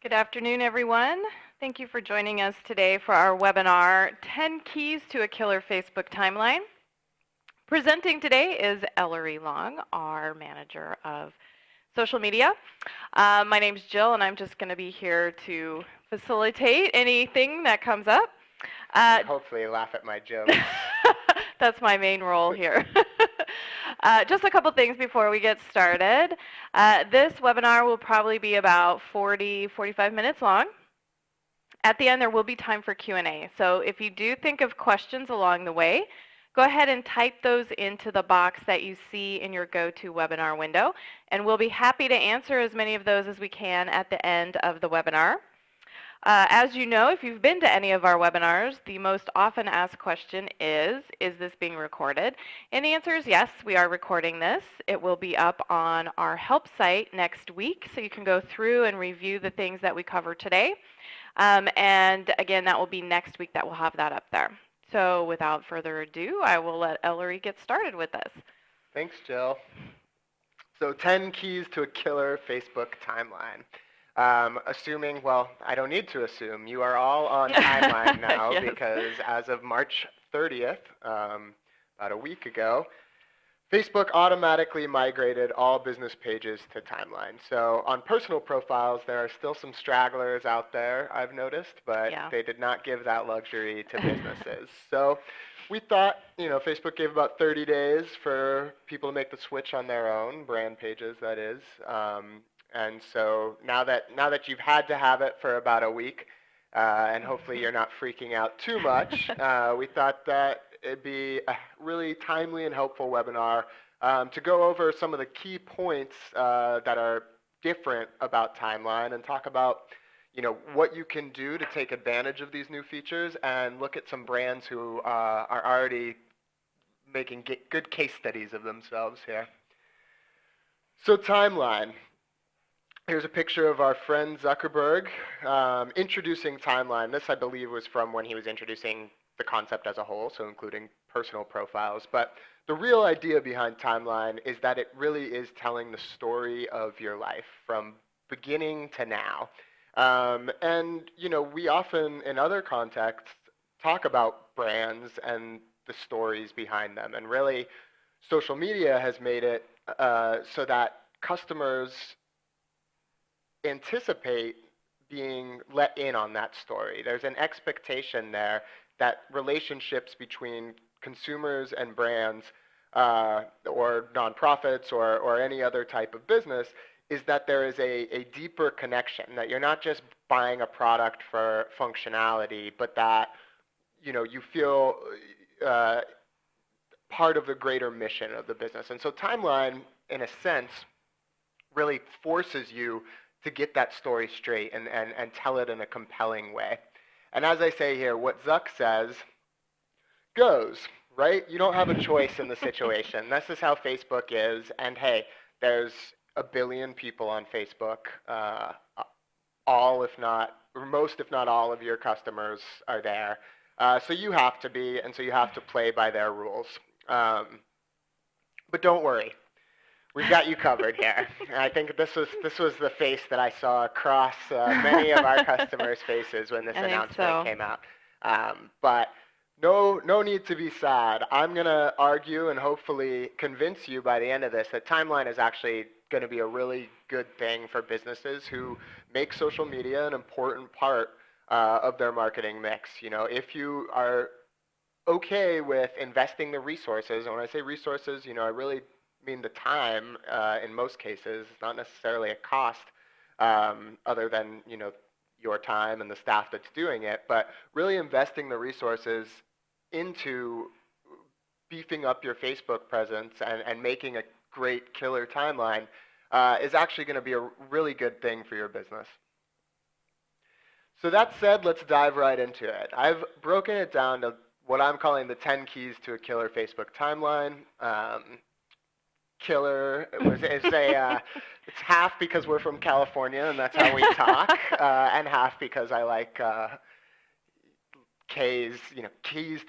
Good afternoon, everyone. Thank you for joining us today for our webinar, 10 Keys to a Killer Facebook Timeline. Presenting today is Ellery Long, our manager of social media. My name's Jill, and I'm just going to be here to facilitate anything that comes up. Hopefully laugh at my jokes. That's my main role here. Just a couple things before we get started. This webinar will probably be about 45 minutes long. At the end, there will be time for Q&A. So if you do think of questions along the way, go ahead and type those into the box that you see in your GoToWebinar window, and we'll be happy to answer as many of those as we can at the end of the webinar. As you know, if you've been to any of our webinars, the most often asked question is this being recorded? And the answer is yes, we are recording this. It will be up on our help site next week, so you can go through and review the things that we cover today. And again, that will be next week that we'll have that up there. So without further ado, I will let Ellery get started with this. Thanks, Jill. So 10 keys to a killer Facebook timeline. Assuming, well, I don't need to assume, you are all on timeline now. Yes. Because as of March 30th, about a week ago, Facebook automatically migrated all business pages to timeline. So on personal profiles, there are still some stragglers out there, I've noticed, but They did not give that luxury to businesses. So we thought, Facebook gave about 30 days for people to make the switch on their own, brand pages, that is. And so now that you've had to have it for about a week, and hopefully you're not freaking out too much, we thought that it'd be a really timely and helpful webinar to go over some of the key points that are different about Timeline and talk about what you can do to take advantage of these new features and look at some brands who are already making good case studies of themselves here. So Timeline. Here's a picture of our friend Zuckerberg introducing Timeline. This, I believe, was from when he was introducing the concept as a whole, so including personal profiles. But the real idea behind Timeline is that it really is telling the story of your life from beginning to now. And, we often, in other contexts, talk about brands and the stories behind them. And really, social media has made it so that customers anticipate being let in on that story. There's an expectation there that relationships between consumers and brands or nonprofits or any other type of business is that there is a deeper connection, that you're not just buying a product for functionality, but that you feel part of the greater mission of the business. And so Timeline, in a sense, really forces you to get that story straight and tell it in a compelling way. And as I say here, what Zuck says goes, right? You don't have a choice in the situation. This is how Facebook is. And hey, there's a billion people on Facebook. Most, if not all of your customers are there. So you have to be, and so you have to play by their rules. But don't worry. We've got you covered here. And I think this was the face that I saw across many of our customers' faces when this announcement came out. But no need to be sad. I'm going to argue and hopefully convince you by the end of this that Timeline is actually going to be a really good thing for businesses who make social media an important part of their marketing mix. If you are okay with investing the resources, and when I say resources, I really mean the time in most cases. It's not necessarily a cost other than your time and the staff that's doing it, but really investing the resources into beefing up your Facebook presence and making a great killer timeline is actually going to be a really good thing for your business. So that said, let's dive right into it. I've broken it down to what I'm calling the 10 keys to a killer Facebook timeline. Killer it's half because we're from California and that's how we talk, and half because I like keys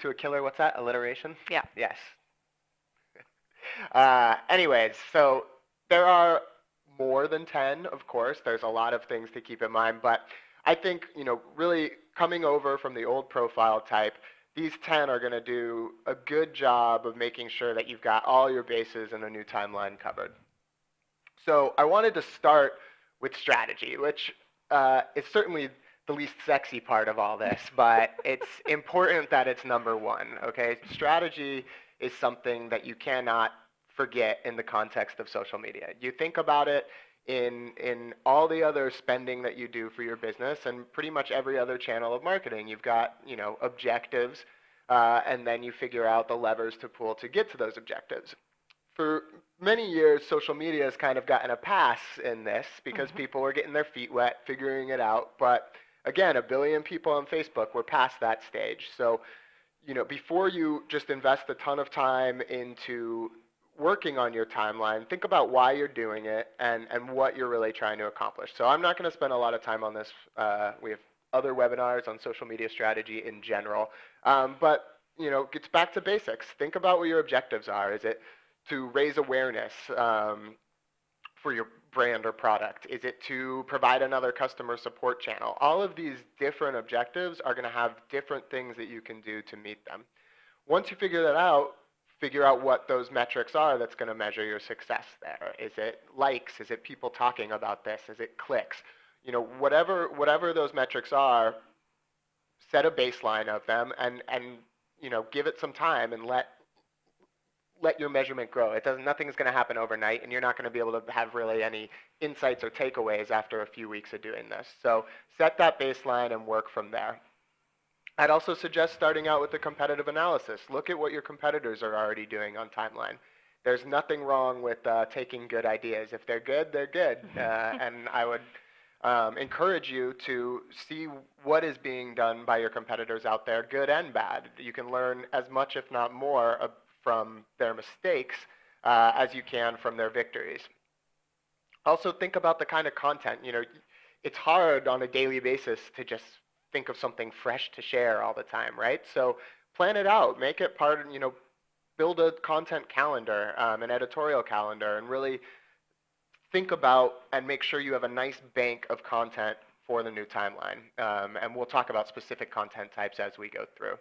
to a killer. What's that? Alliteration? Yeah. Yes. Anyways, so there are more than 10, of course. There's a lot of things to keep in mind, but I think, really coming over from the old profile type, these 10 are going to do a good job of making sure that you've got all your bases in a new timeline covered. So I wanted to start with strategy, which is certainly the least sexy part of all this, but it's important that it's number one, okay? Strategy is something that you cannot forget in the context of social media. You think about it in all the other spending that you do for your business and pretty much every other channel of marketing. You've got, objectives, and then you figure out the levers to pull to get to those objectives. For many years, social media has kind of gotten a pass in this because Mhm. people were getting their feet wet, figuring it out. But again, a billion people on Facebook were past that stage. So, before you just invest a ton of time into working on your timeline, think about why you're doing it and what you're really trying to accomplish. So I'm not going to spend a lot of time on this. We have other webinars on social media strategy in general. But, gets back to basics. Think about what your objectives are. Is it to raise awareness for your brand or product? Is it to provide another customer support channel? All of these different objectives are going to have different things that you can do to meet them. Once you figure that out, figure out what those metrics are that's going to measure your success there. Is it likes? Is it people talking about this? Is it clicks? Whatever those metrics are, set a baseline of them and give it some time and let your measurement grow. Nothing is going to happen overnight, and you're not going to be able to have really any insights or takeaways after a few weeks of doing this. So set that baseline and work from there. I'd also suggest starting out with the competitive analysis. Look at what your competitors are already doing on timeline. There's nothing wrong with taking good ideas. If they're good, they're good. And I would encourage you to see what is being done by your competitors out there, good and bad. You can learn as much, if not more, from their mistakes as you can from their victories. Also, think about the kind of content. It's hard on a daily basis to just think of something fresh to share all the time, right? So plan it out, make it part of, build a content calendar, an editorial calendar, and really think about and make sure you have a nice bank of content for the new timeline. And we'll talk about specific content types as we go through.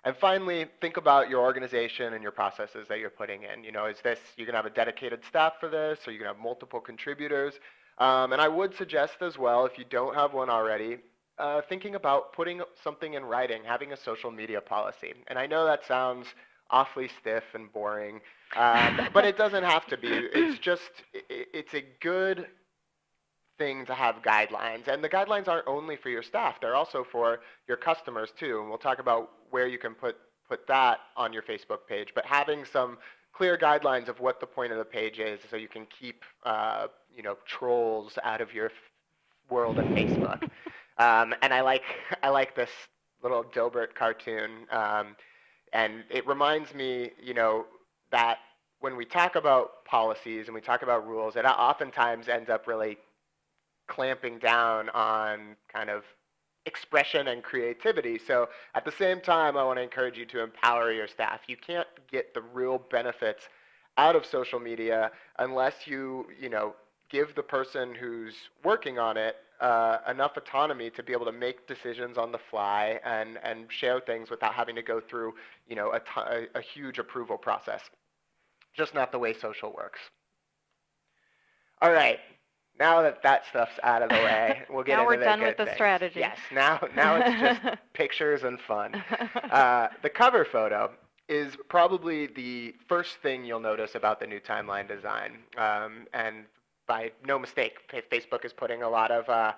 And finally, think about your organization and your processes that you're putting in. Is this, you're going to have a dedicated staff for this, or you're going to have multiple contributors? And I would suggest as well, if you don't have one already, thinking about putting something in writing, having a social media policy. And I know that sounds awfully stiff and boring, but it doesn't have to be. It's a good thing to have guidelines. And the guidelines aren't only for your staff, they're also for your customers too. And we'll talk about where you can put that on your Facebook page. But having some clear guidelines of what the point of the page is so you can keep trolls out of your world of Facebook. And I like this little Dilbert cartoon. And it reminds me, that when we talk about policies and we talk about rules, it oftentimes ends up really clamping down on kind of expression and creativity. So at the same time, I want to encourage you to empower your staff. You can't get the real benefits out of social media unless you give the person who's working on it enough autonomy to be able to make decisions on the fly and share things without having to go through a huge approval process. Just not the way social works. All right. Now that that stuff's out of the way, we'll get Now into we're the done with good the things. strategy. Yes. Now it's just pictures and fun. The cover photo is probably the first thing you'll notice about the new timeline design. And by no mistake, Facebook is putting a lot of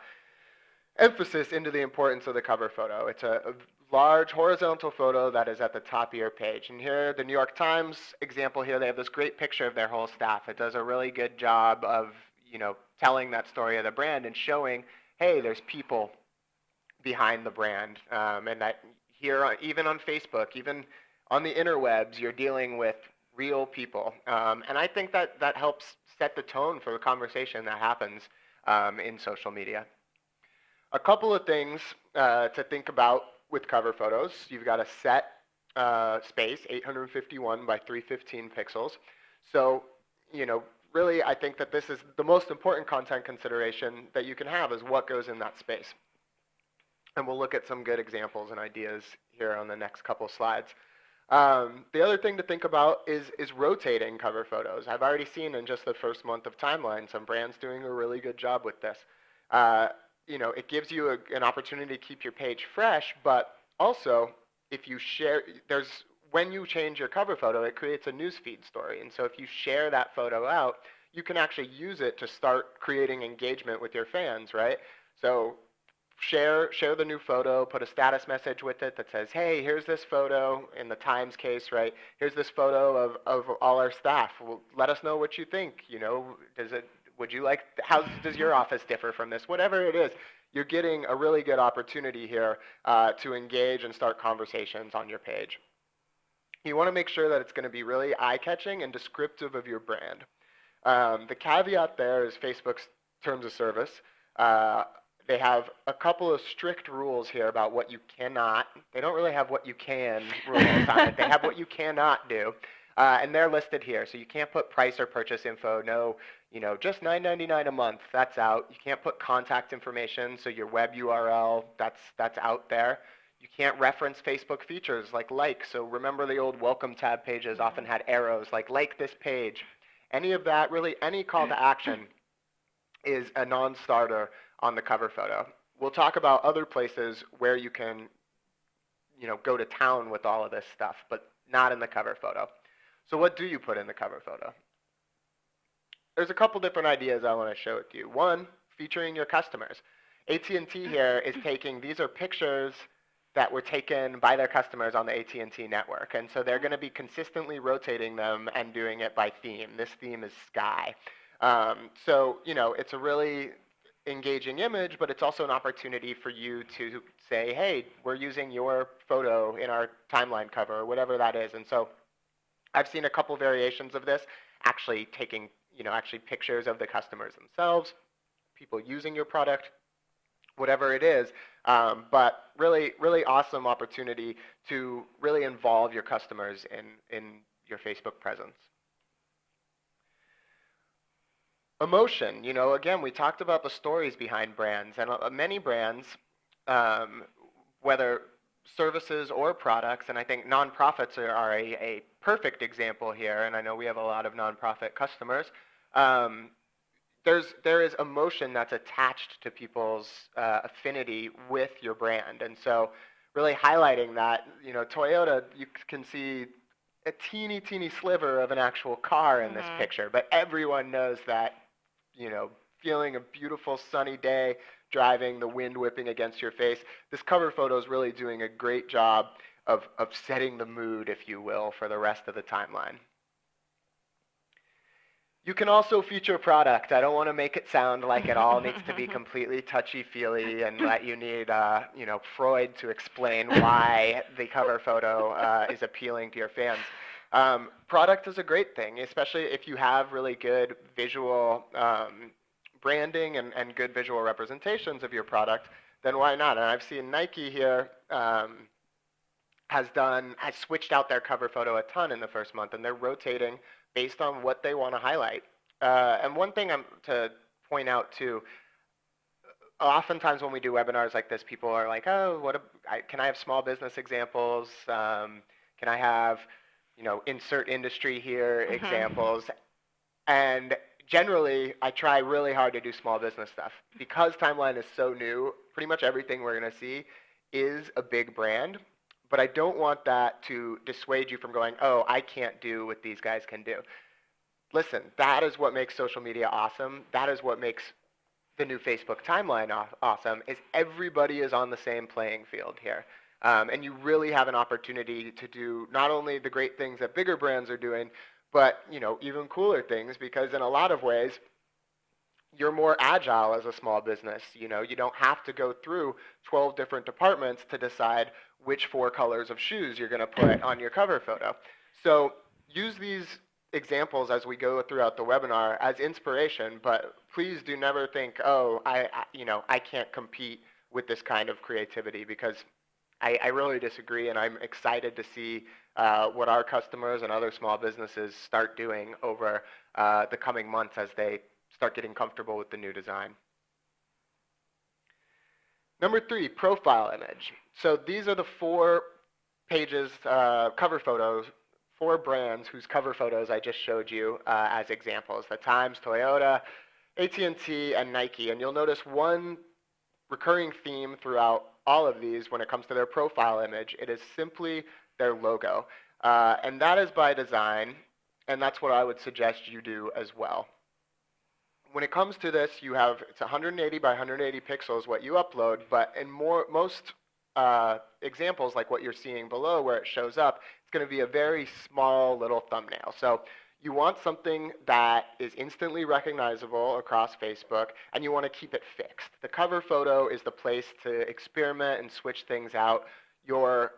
emphasis into the importance of the cover photo. It's a large horizontal photo that is at the top of your page. And here, the New York Times example here, they have this great picture of their whole staff. It does a really good job of, telling that story of the brand and showing, hey, there's people behind the brand. And that here, even on Facebook, even on the interwebs, you're dealing with real people. And I think that helps set the tone for the conversation that happens in social media. A couple of things to think about with cover photos. You've got a set space, 851 by 315 pixels. So, really, I think that this is the most important content consideration that you can have is what goes in that space. And we'll look at some good examples and ideas here on the next couple slides. The other thing to think about is rotating cover photos. I've already seen in just the first month of timeline some brands doing a really good job with this. Uh, it gives you an opportunity to keep your page fresh, but also if you share, there's when you change your cover photo, it creates a newsfeed story, and so if you share that photo out, you can actually use it to start creating engagement with your fans, right? So share the new photo, put a status message with it that says, hey, here's this photo in the Times case, right? Here's this photo of all our staff. Well, let us know what you think. Would you like, how does your office differ from this? Whatever it is, you're getting a really good opportunity here to engage and start conversations on your page. You want to make sure that it's going to be really eye-catching and descriptive of your brand. The caveat there is Facebook's terms of service. Uh, they have a couple of strict rules here about what you cannot. They don't really have what you can rules on it. They have what you cannot do, and they're listed here. So you can't put price or purchase info. No, just $9.99 a month. That's out. You can't put contact information. So your web URL, that's out there. You can't reference Facebook features like. So remember the old welcome tab pages often had arrows like this page. Any of that, really any call to action is a non-starter on the cover photo. We'll talk about other places where you can, go to town with all of this stuff, but not in the cover photo. So what do you put in the cover photo? There's a couple different ideas I want to share with you. One, featuring your customers. AT&T here is taking, these are pictures that were taken by their customers on the AT&T network. And so they're going to be consistently rotating them and doing it by theme. This theme is sky. It's a really engaging image, but it's also an opportunity for you to say, hey, we're using your photo in our timeline cover, or whatever that is. And so I've seen a couple variations of this, actually taking, pictures of the customers themselves, people using your product, whatever it is, but really, really awesome opportunity to really involve your customers in your Facebook presence. Emotion, again, we talked about the stories behind brands, and many brands, whether services or products, and I think nonprofits are a perfect example here, and I know we have a lot of nonprofit customers. There is emotion that's attached to people's affinity with your brand, and so really highlighting that, Toyota, you can see a teeny sliver of an actual car in this picture, but everyone knows that, feeling a beautiful sunny day, driving, the wind whipping against your face. This cover photo is really doing a great job of setting the mood, if you will, for the rest of the timeline. You can also feature product. I don't want to make it sound like it all needs to be completely touchy-feely and that you need, Freud to explain why the cover photo is appealing to your fans. Product is a great thing, especially if you have really good visual branding and good visual representations of your product, then why not? And I've seen Nike here has switched out their cover photo a ton in the first month, and they're rotating based on what they want to highlight. And one thing to point out too, oftentimes when we do webinars like this, people are like, oh, can I have small business examples? Can I have, insert industry here examples? And generally, I try really hard to do small business stuff. Because Timeline is so new, pretty much everything we're going to see is a big brand. But I don't want that to dissuade you from going, oh, I can't do what these guys can do. Listen, that is what makes social media awesome. That is what makes the new Facebook timeline awesome, is everybody is on the same playing field here. And you really have an opportunity to do not only the great things that bigger brands are doing, but even cooler things, because in a lot of ways, you're more agile as a small business. You don't have to go through 12 different departments to decide which 4 colors of shoes you're going to put on your cover photo. So use these examples as we go throughout the webinar as inspiration, but please do never think, oh, I can't compete with this kind of creativity, because I really disagree, and I'm excited to see what our customers and other small businesses start doing over the coming months as they start getting comfortable with the new design. Number 3, profile image. So these are the 4 pages, cover photos, 4 brands whose cover photos I just showed you as examples. The Times, Toyota, AT&T, and Nike. And you'll notice one recurring theme throughout all of these when it comes to their profile image. It is simply their logo. And that is by design, and that's what I would suggest you do as well. When it comes to this, you have, it's 180 by 180 pixels what you upload, but in most examples like what you're seeing below where it shows up, it's going to be a very small little thumbnail. So you want something that is instantly recognizable across Facebook, and you want to keep it fixed. The cover photo is the place to experiment and switch things out. Your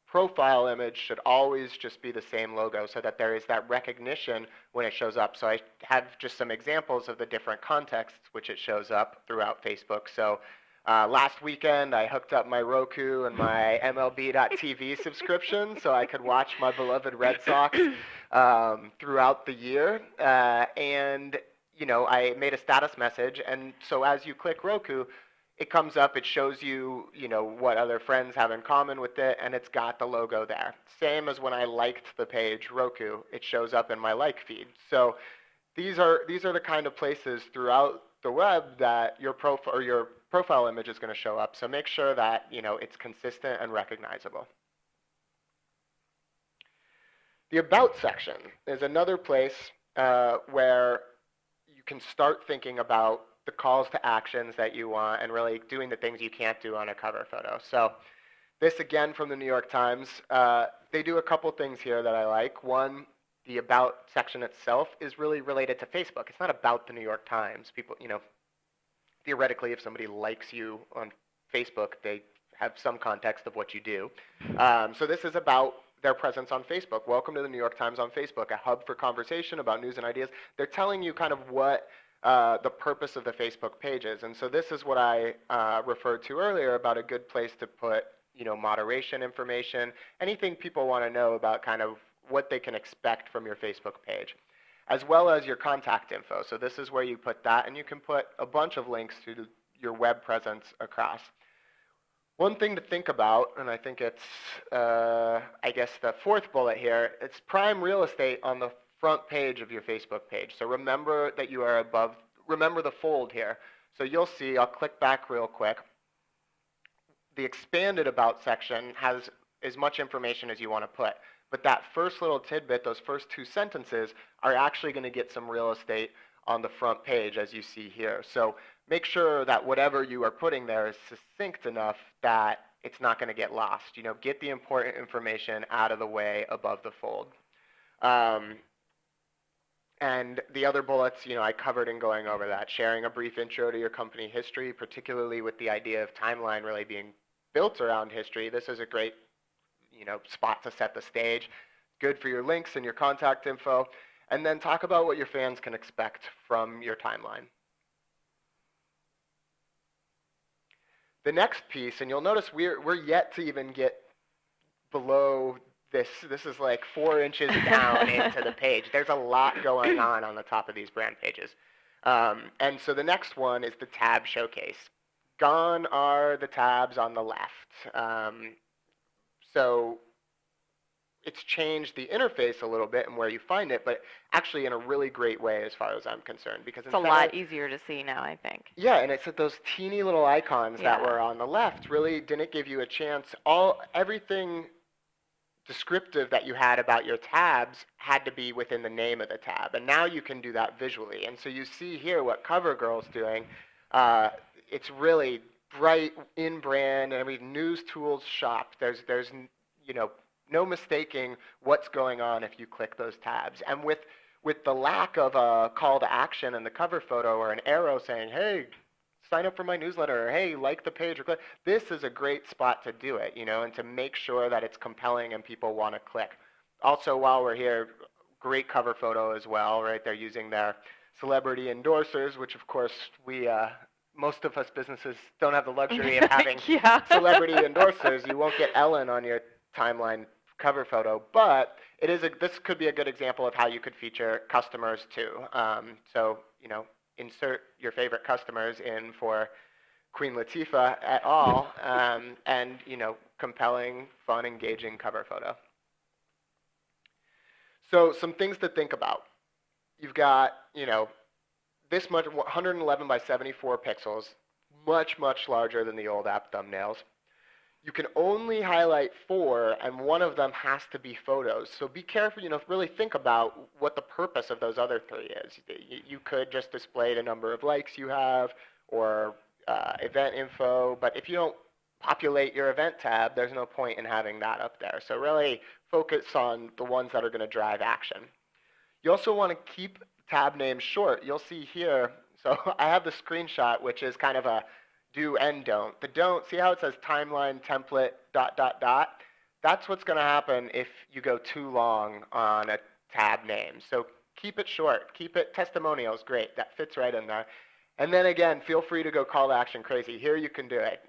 profile image should always just be the same logo so that there is that recognition when it shows up. So I have just some examples of the different contexts which it shows up throughout Facebook. So last weekend I hooked up my Roku and my MLB.TV subscription so I could watch my beloved Red Sox throughout the year. And you know, I made a status message, and so as you click Roku, it comes up, it shows you, you know, what other friends have in common with it, and it's got the logo there. Same as when I liked the page Roku, it shows up in my like feed. So these are the kind of places throughout the web that your profile image is going to show up. So make sure that, you know, it's consistent and recognizable. The About section is another place where you can start thinking about the calls to actions that you want and really doing the things you can't do on a cover photo. So this again from the New York Times. They do a couple things here that I like. One, the About section itself is really related to Facebook. It's not about the New York Times. People, you know, theoretically, if somebody likes you on Facebook, they have some context of what you do. So this is about their presence on Facebook. Welcome to the New York Times on Facebook, a hub for conversation about news and ideas. They're telling you kind of what the purpose of the Facebook page is. And so this is what I referred to earlier about a good place to put, you know, moderation information, anything people want to know about kind of what they can expect from your Facebook page, as well as your contact info. So this is where you put that, and you can put a bunch of links to your web presence across. One thing to think about, and I think it's, I guess, the 4th bullet here, it's prime real estate on the front page of your Facebook page. So remember that you are above, remember the fold here. So you'll see, I'll click back real quick. The expanded About section has as much information as you want to put. But that first little tidbit, those first 2 sentences, are actually going to get some real estate on the front page, as you see here. So make sure that whatever you are putting there is succinct enough that it's not going to get lost. You know, get the important information out of the way above the fold. And the other bullets, you know, I covered in going over that. Sharing a brief intro to your company history, particularly with the idea of timeline really being built around history. This is a great, you know, spot to set the stage. Good for your links and your contact info. And then talk about what your fans can expect from your timeline. The next piece, and you'll notice we're yet to even get below this. This is like 4 inches down into the page. There's a lot going on the top of these brand pages. And so the next one is the tab showcase. Gone are the tabs on the left. So it's changed the interface a little bit and where you find it, but actually in a really great way as far as I'm concerned. Because it's a lot easier to see now, I think. Yeah, and it's that those teeny little icons that were on the left really didn't give you a chance. Everything descriptive that you had about your tabs had to be within the name of the tab, and now you can do that visually. And so you see here what CoverGirl's doing. It's really bright in brand and every news tools shop. There's you know, no mistaking what's going on if you click those tabs. And with the lack of a call to action in the cover photo or an arrow saying, hey, sign up for my newsletter, or hey, like the page, or click, this is a great spot to do it, you know, and to make sure that it's compelling and people want to click. Also, while we're here, great cover photo as well, right? They're using their celebrity endorsers, which of course we most of us businesses don't have the luxury of having Yeah. celebrity endorsers. You won't get Ellen on your timeline cover photo, but this could be a good example of how you could feature customers too. So, insert your favorite customers in for Queen Latifah at all, and, compelling, fun, engaging cover photo. So some things to think about. You've got, this much, 111 by 74 pixels, much, much larger than the old app thumbnails. You can only highlight 4, and one of them has to be photos. So be careful, really think about what the purpose of those other 3 is. You could just display the number of likes you have, or event info, but if you don't populate your event tab, there's no point in having that up there. So really focus on the ones that are going to drive action. You also want to keep tab names short. You'll see here, so I have the screenshot, which is kind of a do and don't. The don't, see how it says timeline template ... That's what's going to happen if you go too long on a tab name. So keep it short. Keep it testimonials. Great. That fits right in there. And then again, feel free to go call to action crazy. Here you can do it.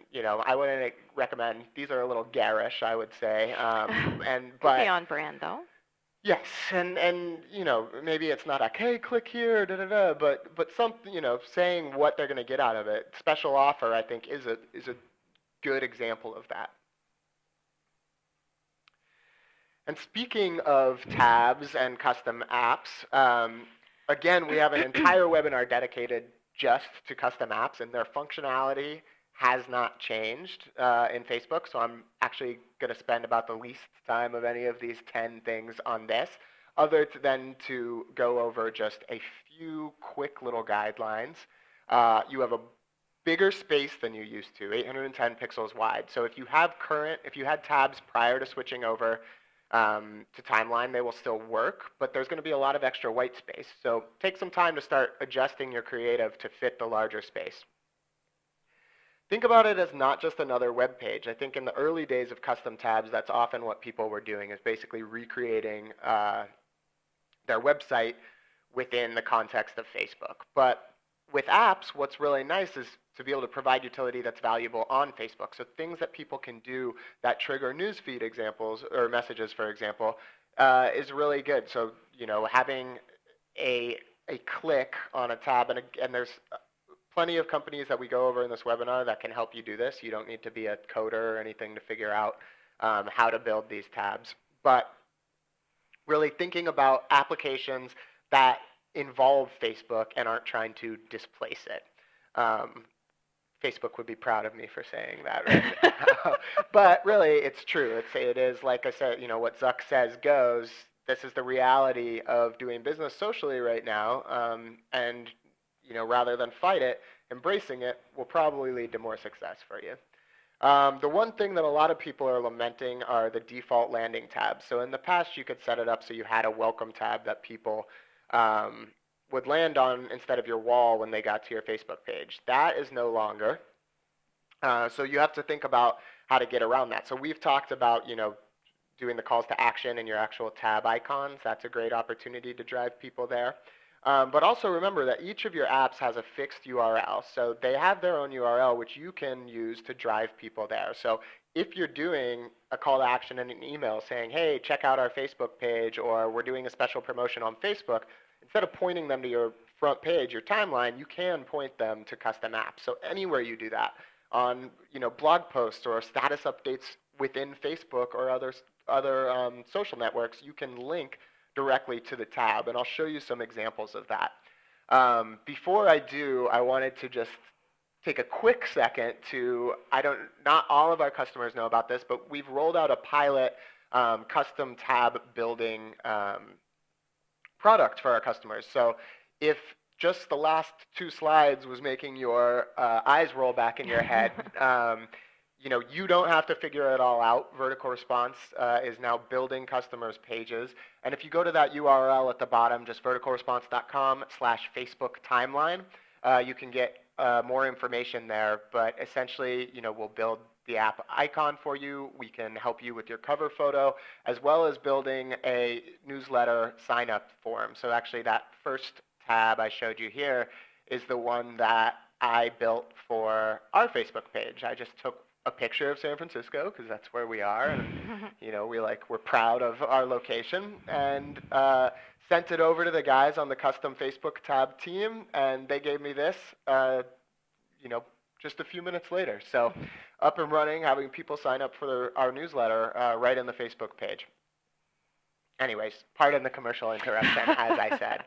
I wouldn't recommend. These are a little garish, I would say. Could be on brand though. Yes, and maybe it's not like, hey, click here, but something, saying what they're going to get out of it. Special offer, I think, is a good example of that. And speaking of tabs and custom apps, again, we have an entire webinar dedicated just to custom apps, and their functionality has not changed in Facebook, so I'm actually going to spend about the least time of any of these 10 things on this, other than to go over just a few quick little guidelines. You have a bigger space than you used to, 810 pixels wide. So if you had tabs prior to switching over to timeline, they will still work, but there's going to be a lot of extra white space. So take some time to start adjusting your creative to fit the larger space. Think about it as not just another web page. I think in the early days of custom tabs, that's often what people were doing, is basically recreating their website within the context of Facebook. But with apps, what's really nice is to be able to provide utility that's valuable on Facebook. So things that people can do that trigger newsfeed examples or messages, for example, is really good. So having a click on a tab, and there's plenty of companies that we go over in this webinar that can help you do this. You don't need to be a coder or anything to figure out how to build these tabs. But really thinking about applications that involve Facebook and aren't trying to displace it. Facebook would be proud of me for saying that right now. But really, it's true. It is, like I said, what Zuck says goes. This is the reality of doing business socially right now. And rather than fight it, embracing it will probably lead to more success for you. The one thing that a lot of people are lamenting are the default landing tabs. So in the past, you could set it up so you had a welcome tab that people would land on instead of your wall when they got to your Facebook page. That is no longer. So you have to think about how to get around that. So we've talked about, doing the calls to action in your actual tab icons. That's a great opportunity to drive people there. But also remember that each of your apps has a fixed URL. So they have their own URL, which you can use to drive people there. So if you're doing a call to action in an email saying, hey, check out our Facebook page, or we're doing a special promotion on Facebook, instead of pointing them to your front page, your timeline, you can point them to custom apps. So anywhere you do that, on blog posts or status updates within Facebook or other social networks, you can link directly to the tab, and I'll show you some examples of that. Before I do, I wanted to just take a quick second to, not all of our customers know about this, but we've rolled out a pilot custom tab building product for our customers. So if just the last 2 slides was making your eyes roll back in your head, you don't have to figure it all out. Vertical Response is now building customers' pages. And if you go to that URL at the bottom, just verticalresponse.com/Facebook timeline, you can get more information there. But essentially, we'll build the app icon for you. We can help you with your cover photo, as well as building a newsletter sign-up form. So actually, that first tab I showed you here is the one that I built for our Facebook page. I just took a picture of San Francisco because that's where we are, and we're proud of our location, and sent it over to the guys on the custom Facebook tab team, and they gave me this, you know, just a few minutes later. So up and running, having people sign up for our newsletter right in the Facebook page. Anyways, pardon the commercial interruption, as I said.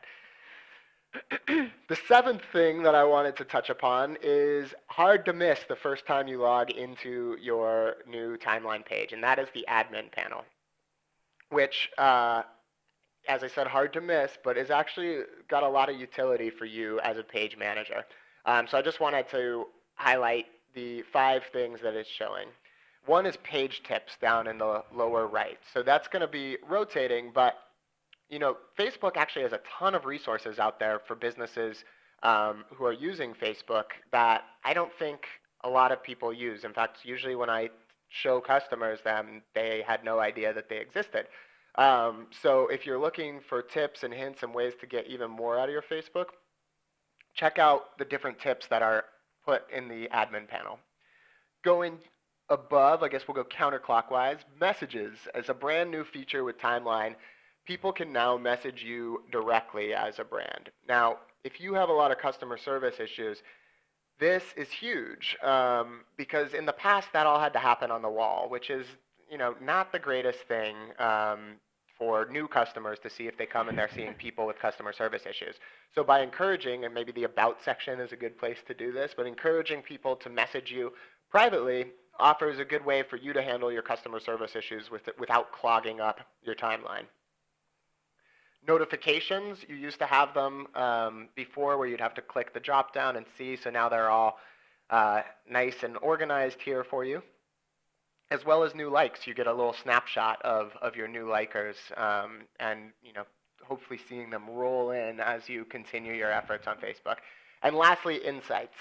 The seventh thing that I wanted to touch upon is hard to miss the first time you log into your new timeline page, and that is the admin panel, which, as I said, hard to miss, but is actually got a lot of utility for you as a page manager. So I just wanted to highlight the 5 things that it's showing. One is page tips down in the lower right. So that's going to be rotating, but Facebook actually has a ton of resources out there for businesses who are using Facebook that I don't think a lot of people use. In fact, usually when I show customers them, they had no idea that they existed. So if you're looking for tips and hints and ways to get even more out of your Facebook, check out the different tips that are put in the admin panel. Going above, I guess we'll go counterclockwise, messages. As a brand new feature with Timeline, people can now message you directly as a brand. Now, if you have a lot of customer service issues, this is huge because in the past that all had to happen on the wall, which is not the greatest thing for new customers to see if they come and they're seeing people with customer service issues. So by encouraging, and maybe the about section is a good place to do this, but encouraging people to message you privately offers a good way for you to handle your customer service issues without clogging up your timeline. Notifications, you used to have them before where you'd have to click the drop down and see, so now they're all nice and organized here for you. As well as new likes, you get a little snapshot of your new likers, and hopefully seeing them roll in as you continue your efforts on Facebook. And lastly, insights.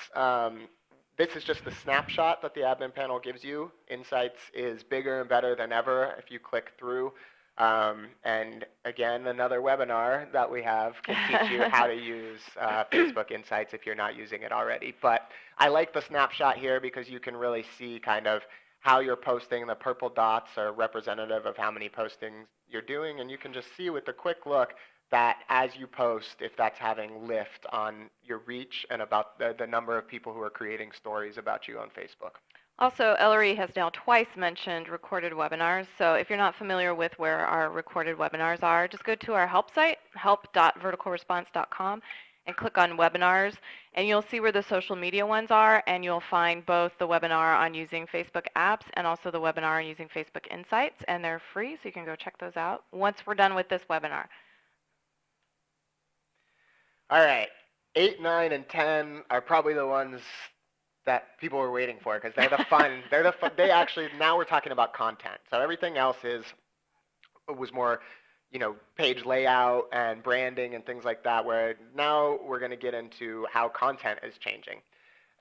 This is just the snapshot that the admin panel gives you. Insights is bigger and better than ever if you click through. And again, another webinar that we have can teach you how to use Facebook Insights if you're not using it already. But I like the snapshot here because you can really see kind of how you're posting. The purple dots are representative of how many postings you're doing, and you can just see with a quick look that as you post, if that's having lift on your reach and about the number of people who are creating stories about you on Facebook. Also, Ellery has now twice mentioned recorded webinars, so if you're not familiar with where our recorded webinars are, just go to our help site, help.verticalresponse.com, and click on webinars, and you'll see where the social media ones are, and you'll find both the webinar on using Facebook apps and also the webinar on using Facebook Insights, and they're free, so you can go check those out once we're done with this webinar. All right, 8, 9, and 10 are probably the ones that people were waiting for because they're the fun. They actually, now we're talking about content. So everything else was more, page layout and branding and things like that, where now we're going to get into how content is changing.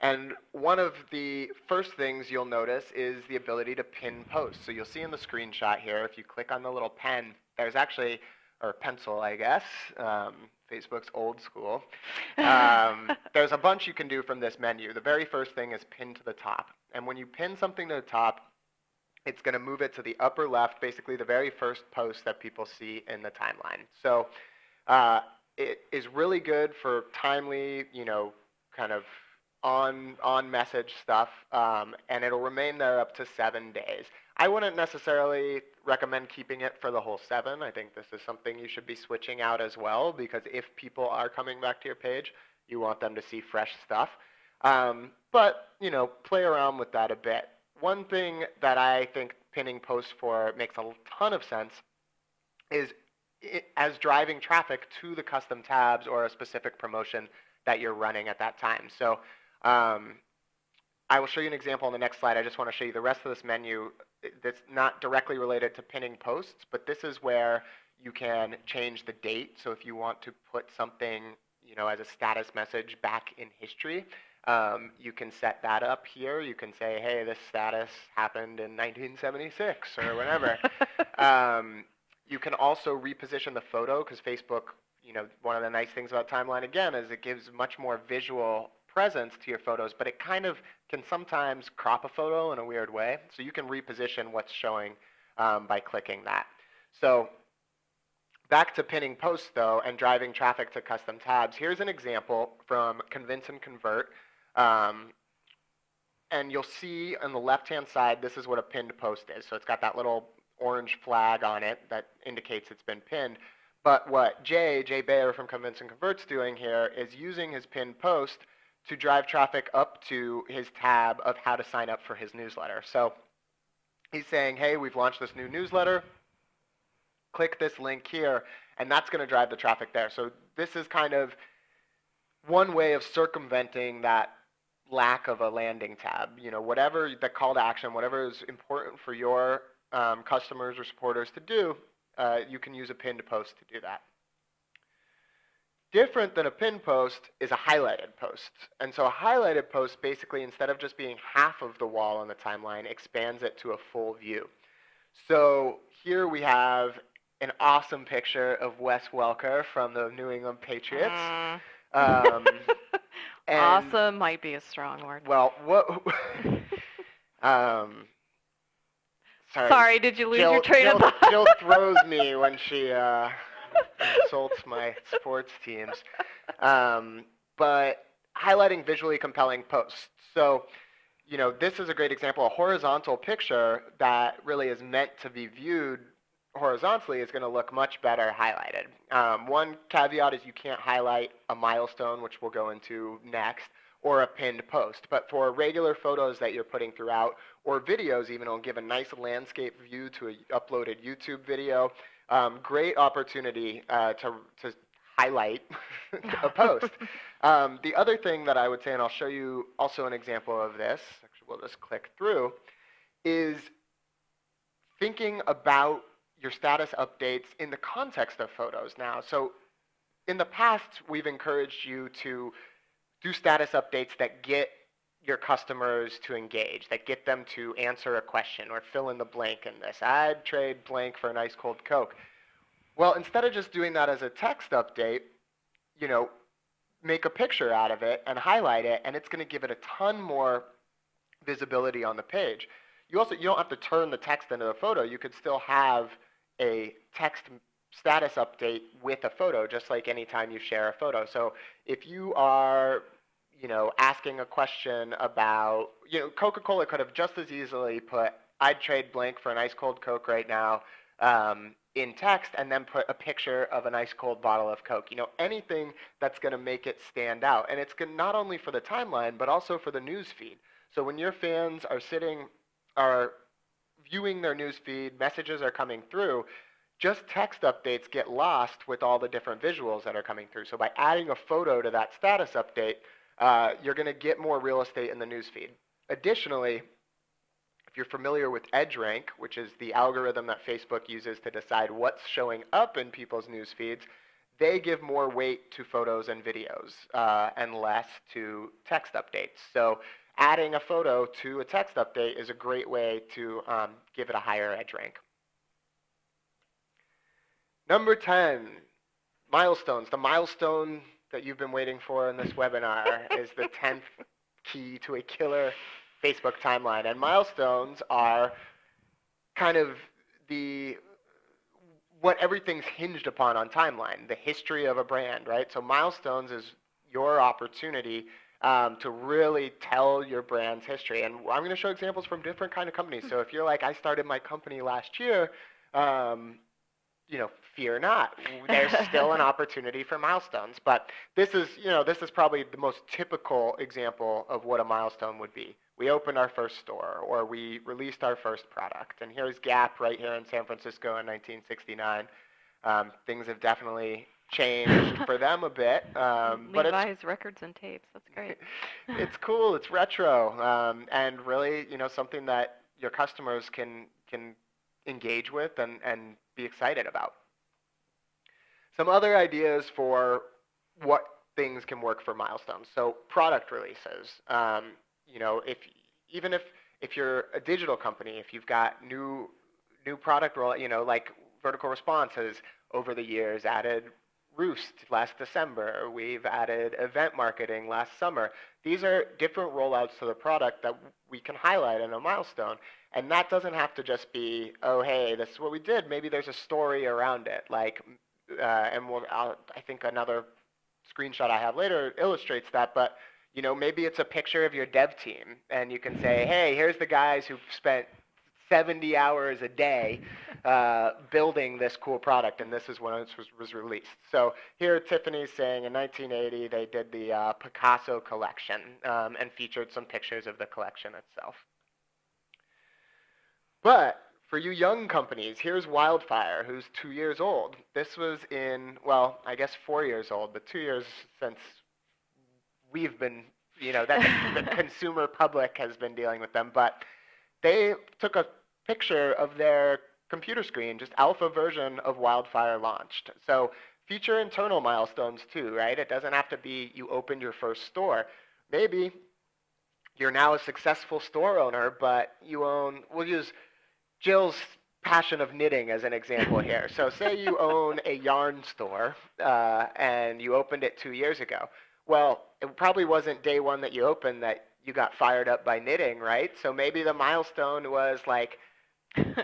And one of the first things you'll notice is the ability to pin posts. So you'll see in the screenshot here, if you click on the little pen, there's actually, or pencil, I guess, Facebook's old school. There's a bunch you can do from this menu. The very first thing is pin to the top. And when you pin something to the top, it's going to move it to the upper left, basically the very first post that people see in the timeline. So it is really good for timely, kind of on message stuff, and it'll remain there up to 7 days. I wouldn't necessarily recommend keeping it for the whole 7. I think this is something you should be switching out as well, because if people are coming back to your page, you want them to see fresh stuff. But, play around with that a bit. One thing that I think pinning posts for makes a ton of sense is as driving traffic to the custom tabs or a specific promotion that you're running at that time. So I will show you an example on the next slide. I just want to show you the rest of this menu that's not directly related to pinning posts, but this is where you can change the date. So if you want to put something, as a status message back in history, you can set that up here. You can say, hey, this status happened in 1976 or whatever. You can also reposition the photo because Facebook, one of the nice things about Timeline, again, is it gives much more visual presence to your photos, but it kind of can sometimes crop a photo in a weird way. So you can reposition what's showing by clicking that. So back to pinning posts though and driving traffic to custom tabs. Here's an example from Convince and Convert. Um, and you'll see on the left-hand side, this is what a pinned post is. So it's got that little orange flag on it that indicates it's been pinned. But what Jay Bayer from Convince and Convert's doing here is using his pinned post to drive traffic up to his tab of how to sign up for his newsletter. So he's saying, hey, we've launched this new newsletter. Click this link here, and that's going to drive the traffic there. So this is kind of one way of circumventing that lack of a landing tab. You know, whatever the call to action, whatever is important for your customers or supporters to do, you can use a pinned post to do that. Different than a pinned post is a highlighted post. And so a highlighted post basically, instead of just being half of the wall on the timeline, expands it to a full view. So here we have an awesome picture of Wes Welker from the New England Patriots. Awesome might be a strong word. Well, what? Sorry, did you lose your train of thought? Jill throws me when she insults my sports teams. But highlighting visually compelling posts. So, you know, this is a great example. A horizontal picture that really is meant to be viewed horizontally is going to look much better highlighted. One caveat is you can't highlight a milestone, which we'll go into next, or a pinned post. But for regular photos that you're putting throughout, or videos even, it'll give a nice landscape view to an uploaded YouTube video. Great opportunity to highlight a post. The other thing that I would say, and I'll show you also an example of this, actually we'll just click through, is thinking about your status updates in the context of photos now. So in the past, we've encouraged you to do status updates that get your customers to engage, that get them to answer a question or fill in the blank in this. I'd trade blank for an ice cold Coke. Well, instead of just doing that as a text update, you know, make a picture out of it and highlight it, and it's going to give it a ton more visibility on the page. You don't have to turn the text into a photo. You could still have a text status update with a photo, just like anytime you share a photo. So if you are, you know, asking a question about, you know, Coca-Cola could have just as easily put, I'd trade blank for an ice cold Coke right now, in text, and then put a picture of an ice cold bottle of Coke. You know, anything that's going to make it stand out. And it's good not only for the timeline, but also for the news feed. So when your fans are viewing their news feed, messages are coming through, just text updates get lost with all the different visuals that are coming through. So by adding a photo to that status update, you're going to get more real estate in the news feed. Additionally, if you're familiar with EdgeRank, which is the algorithm that Facebook uses to decide what's showing up in people's news feeds, they give more weight to photos and videos and less to text updates. So adding a photo to a text update is a great way to give it a higher EdgeRank. Number 10, milestones. The milestone that you've been waiting for in this webinar is the 10th key to a killer Facebook timeline. And milestones are kind of what everything's hinged upon on timeline, the history of a brand, right? So milestones is your opportunity to really tell your brand's history. And I'm going to show examples from different kind of companies. So if you're like, I started my company last year, you know, fear not. There's still an opportunity for milestones. But this is probably the most typical example of what a milestone would be. We opened our first store, or we released our first product. And here's Gap right here in San Francisco in 1969. Things have definitely changed for them a bit. But Levi's records and tapes. That's great. It's cool. It's retro, and really, you know, something that your customers can engage with and be excited about. Some other ideas for what things can work for milestones. So product releases. You know, if you're a digital company, if you've got new product roll, you know, like Vertical Response has over the years added Roost last December. We've added event marketing last summer. These are different rollouts to the product that we can highlight in a milestone. And that doesn't have to just be, oh, hey, this is what we did. Maybe there's a story around it. I think another screenshot I have later illustrates that. But maybe it's a picture of your dev team, and you can say, hey, here's the guys who've spent 70 hours a day building this cool product, and this is when it was released. So here Tiffany's saying in 1980 they did the Picasso collection and featured some pictures of the collection itself. But for you young companies, here's Wildfire, who's 2 years old. This was well, I guess 4 years old, but 2 years since we've been, that the consumer public has been dealing with them. But they took a picture of their computer screen, just alpha version of Wildfire launched. So feature internal milestones too, right? It doesn't have to be you opened your first store. Maybe you're now a successful store owner, but we'll use Jill's passion of knitting as an example here. So say you own a yarn store and you opened it 2 years ago. Well, it probably wasn't day one that you opened that you got fired up by knitting, right? So maybe the milestone was like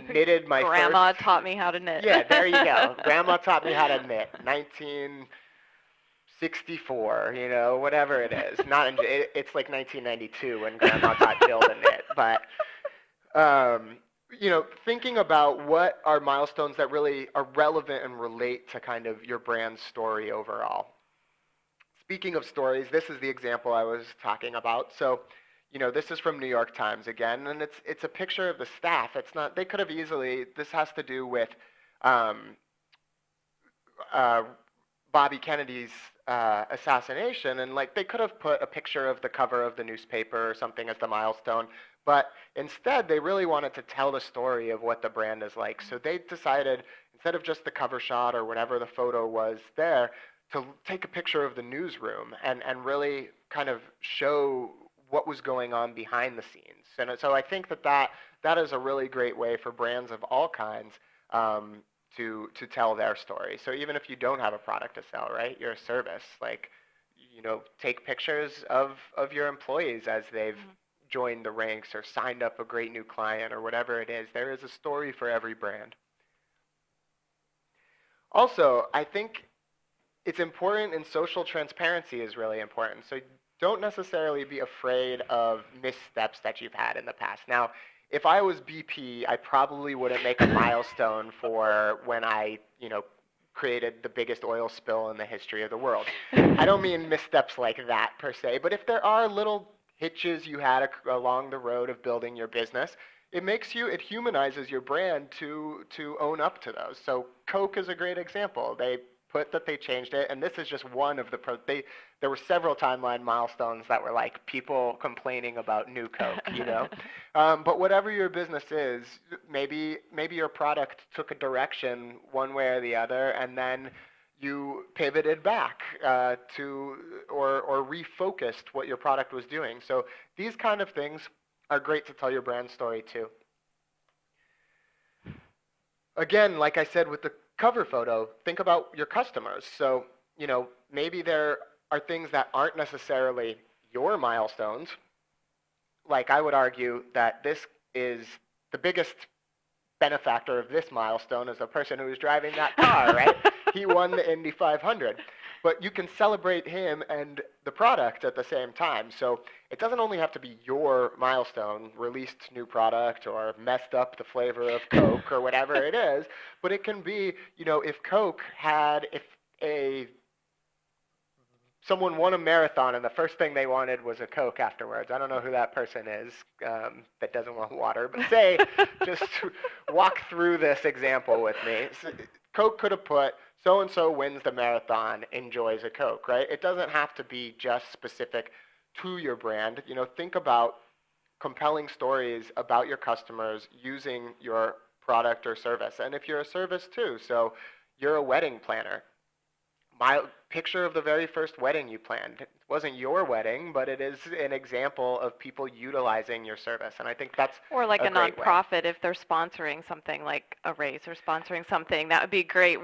knitted my Grandma taught me how to knit. Yeah, there you go. Grandma taught me how to knit. 1964, whatever it is. It's like 1992 when Grandma taught Jill to knit. But thinking about what are milestones that really are relevant and relate to kind of your brand story overall. Speaking of stories, this is the example I was talking about. So, this is from New York Times again, and it's a picture of the staff. It's not. They could have easily. This has to do with uh, Bobby Kennedy's assassination, and they could have put a picture of the cover of the newspaper or something as the milestone. But instead, they really wanted to tell the story of what the brand is like. So they decided, instead of just the cover shot or whatever the photo was there, to take a picture of the newsroom and really kind of show what was going on behind the scenes. And so I think that is a really great way for brands of all kinds to tell their story. So even if you don't have a product to sell, right, you're a service, take pictures of your employees as they've joined the ranks or signed up a great new client or whatever it is. There is a story for every brand. Also, I think it's important, and social transparency is really important. So don't necessarily be afraid of missteps that you've had in the past. Now, if I was BP, I probably wouldn't make a milestone for when I, created the biggest oil spill in the history of the world. I don't mean missteps like that per se, but if there are little hitches you had along the road of building your business, it humanizes your brand to own up to those. So Coke is a great example. They put that they changed it, and this is just one of there were several timeline milestones that were like people complaining about new Coke, but whatever your business is, maybe your product took a direction one way or the other, and then you pivoted back or refocused what your product was doing. So these kind of things are great to tell your brand story too. Again, like I said with the cover photo, think about your customers. So, maybe there are things that aren't necessarily your milestones. Like I would argue that this is the biggest benefactor of this milestone is the person who was driving that car, right? He won the Indy 500. But you can celebrate him and the product at the same time. So it doesn't only have to be your milestone, released new product or messed up the flavor of Coke or whatever it is, but it can be, if someone won a marathon and the first thing they wanted was a Coke afterwards. I don't know who that person is that doesn't want water, but just walk through this example with me. So Coke could have put, so-and-so wins the marathon, enjoys a Coke, right? It doesn't have to be just specific to your brand. Think about compelling stories about your customers using your product or service. And if you're a service too, so you're a wedding planner. My picture of the very first wedding you planned. It wasn't your wedding, but it is an example of people utilizing your service. And I think that's or like a great nonprofit way. if they're sponsoring something like a race or sponsoring something. That would be great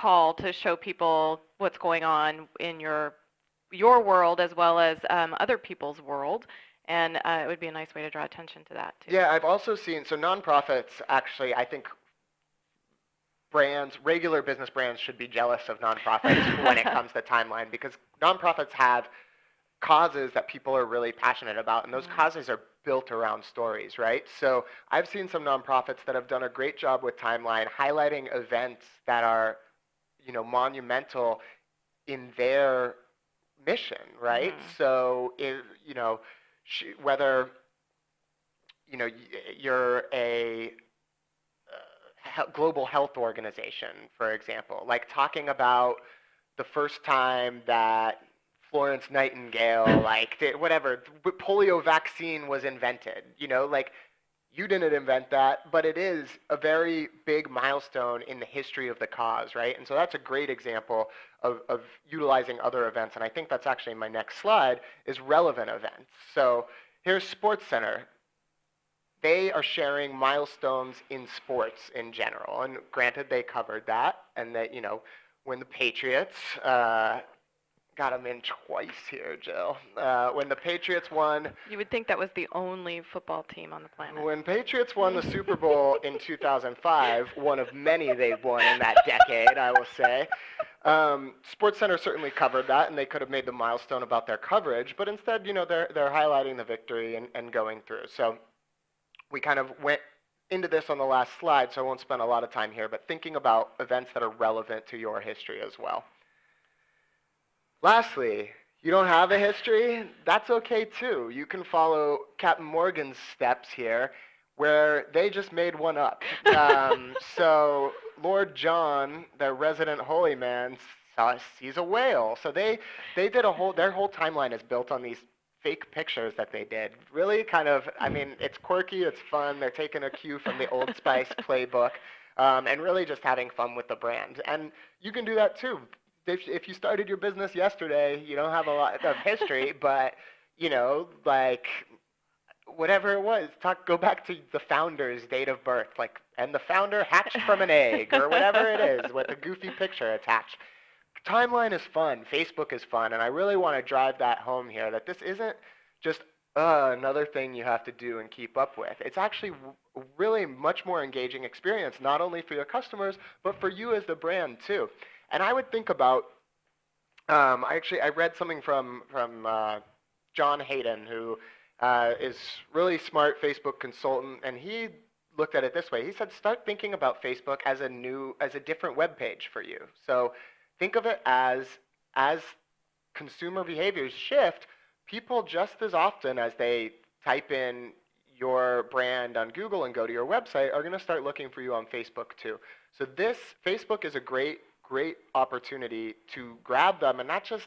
call to show people what's going on in your world as well as other people's world, and it would be a nice way to draw attention to that too. Yeah, I've also seen, so nonprofits actually, I think brands, regular business brands should be jealous of nonprofits when it comes to timeline because nonprofits have causes that people are really passionate about, and those causes are built around stories, right? So I've seen some nonprofits that have done a great job with timeline, highlighting events that are, monumental in their mission, right? So if whether you're a global health organization, for example, like talking about the first time that Florence Nightingale, like whatever, polio vaccine was invented. Like you didn't invent that, but it is a very big milestone in the history of the cause, right? And so that's a great example of utilizing other events. And I think that's actually my next slide is relevant events. So here's Sports Center. They are sharing milestones in sports in general. And granted, they covered that, and that, when the Patriots got them in twice here, Jill. When the Patriots won. You would think that was the only football team on the planet. When Patriots won the Super Bowl in 2005, one of many they've won in that decade, I will say. SportsCenter certainly covered that, and they could have made the milestone about their coverage, but instead, they're highlighting the victory and going through. So we kind of went into this on the last slide, so I won't spend a lot of time here, but thinking about events that are relevant to your history as well. Lastly, you don't have a history? That's okay too. You can follow Captain Morgan's steps here, where they just made one up. So Lord John, their resident holy man, sees a whale. So they did their whole timeline is built on these fake pictures that they did. Really kind of, I mean, it's quirky, it's fun. They're taking a cue from the Old Spice playbook, and really just having fun with the brand. And you can do that too. If you started your business yesterday, you don't have a lot of history, but like whatever it was, go back to the founder's date of birth, like, and the founder hatched from an egg, or whatever it is, with a goofy picture attached. Timeline is fun, Facebook is fun, and I really want to drive that home here, that this isn't just another thing you have to do and keep up with. It's actually really much more engaging experience, not only for your customers, but for you as the brand too. And I would think about, I read something from John Hayden, who is really smart Facebook consultant, and he looked at it this way. He said, start thinking about Facebook as a different web page for you. So think of it as consumer behaviors shift, people just as often as they type in your brand on Google and go to your website are going to start looking for you on Facebook too. So Facebook is a great opportunity to grab them and not just,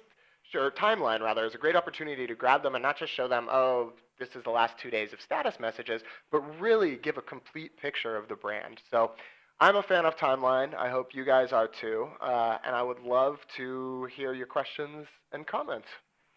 or timeline rather, is a great opportunity to grab them and not just show them, oh, this is the last 2 days of status messages, but really give a complete picture of the brand. So I'm a fan of timeline. I hope you guys are too. And I would love to hear your questions and comments.